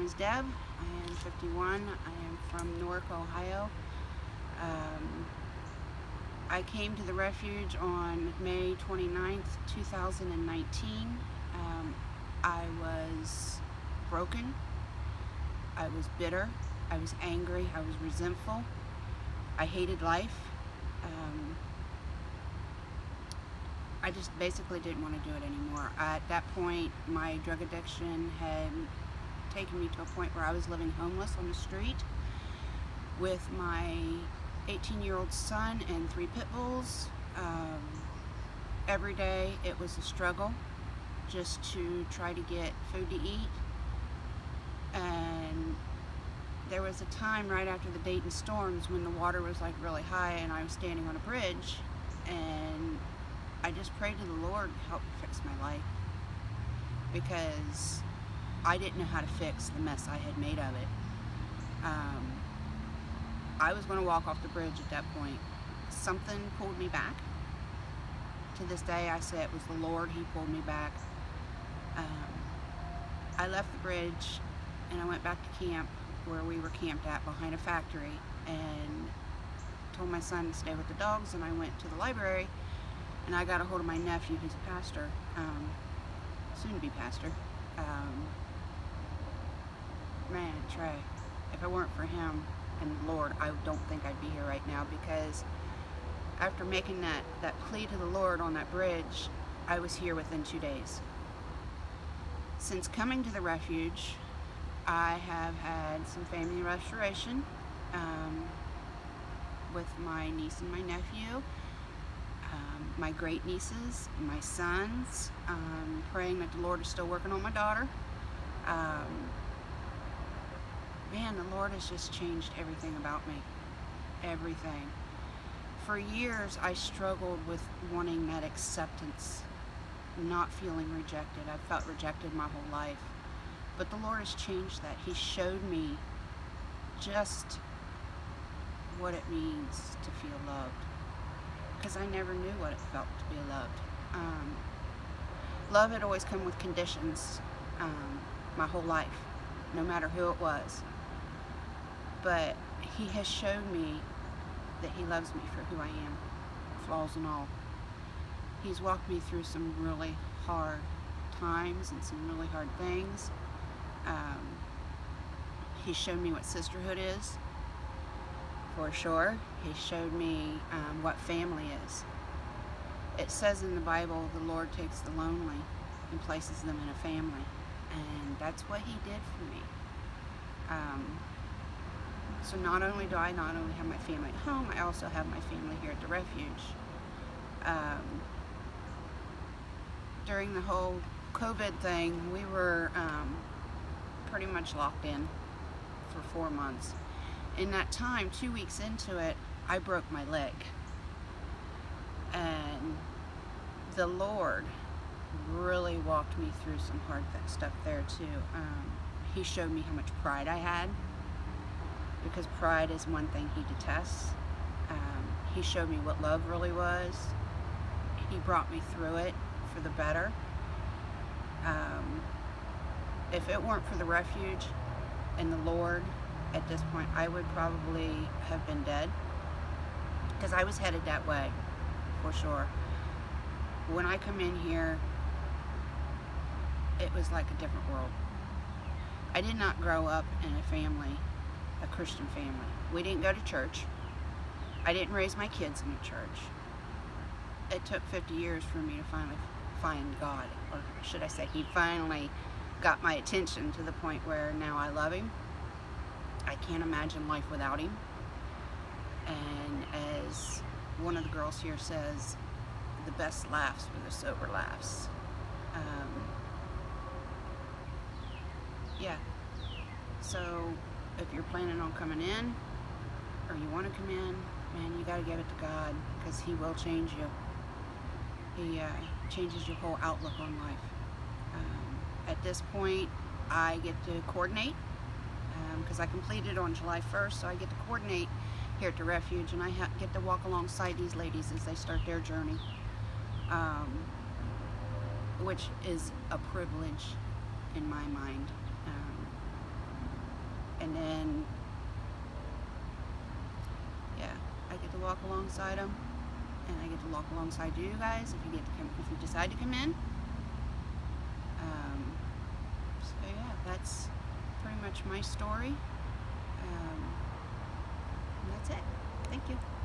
is Deb. I am 51. I am from Newark, Ohio. I came to the Refuge on May 29th, 2019. I was broken. I was bitter. I was angry. I was resentful. I hated life. I just basically didn't want to do it anymore. At that point, my drug addiction had taken me to a point where I was living homeless on the street with my 18-year-old son and 3 pit bulls. Every day it was a struggle just to try to get food to eat. And there was a time right after the Dayton storms when the water was like really high and I was standing on a bridge, and I just prayed to the Lord to help fix my life, because I didn't know how to fix the mess I had made of it. I was going to walk off the bridge at that point. Something pulled me back. To this day I say it was the Lord. He pulled me back. I left the bridge and I went back to camp where we were camped at behind a factory, and told my son to stay with the dogs, and I went to the library and I got a hold of my nephew, who's a pastor, soon to be pastor. Man, Trey, if it weren't for him and the Lord, I don't think I'd be here right now, because after making that plea to the Lord on that bridge, I was here within 2 days. Since coming to the Refuge, I have had some family restoration with my niece and my nephew, my great nieces, my sons, praying that the Lord is still working on my daughter. Man, the Lord has just changed everything about me. Everything. For years, I struggled with wanting that acceptance, not feeling rejected. I felt rejected my whole life. But the Lord has changed that. He showed me just what it means to feel loved, because I never knew what it felt to be loved. Love had always come with conditions my whole life, no matter who it was. But He has shown me that He loves me for who I am, flaws and all. He's walked me through some really hard times and some really hard things. He showed me what sisterhood is, for sure. He showed me what family is. It says in the Bible, the Lord takes the lonely and places them in a family, and that's what He did for me. So not only do I not only have my family at home, I also have my family here at the Refuge. During the whole COVID thing, we were pretty much locked in for 4 months. In that time, 2 weeks into it, I broke my leg. And the Lord really walked me through some hard stuff there too. He showed me how much pride I had, because pride is one thing He detests. He showed me what love really was. He brought me through it for the better. If it weren't for the Refuge and the Lord, at this point I would probably have been dead, because I was headed that way, for sure. When I come in here, it was like a different world. I did not grow up in a family, a Christian family. We didn't go to church. I didn't raise my kids in a church. It took 50 years for me to finally find God, or should I say, He finally got my attention to the point where now I love Him. I can't imagine life without Him. And as one of the girls here says, the best laughs were the sober laughs. Yeah. So if you're planning on coming in, or you want to come in, man, you got to give it to God, because He will change you. He changes your whole outlook on life. At this point, I get to coordinate, because I completed on July 1st, so I get to coordinate here at the Refuge, and I get to walk alongside these ladies as they start their journey, which is a privilege in my mind. And then, yeah, I get to walk alongside them, and I get to walk alongside you guys if you decide to come in. So yeah, that's pretty much my story. And that's it. Thank you.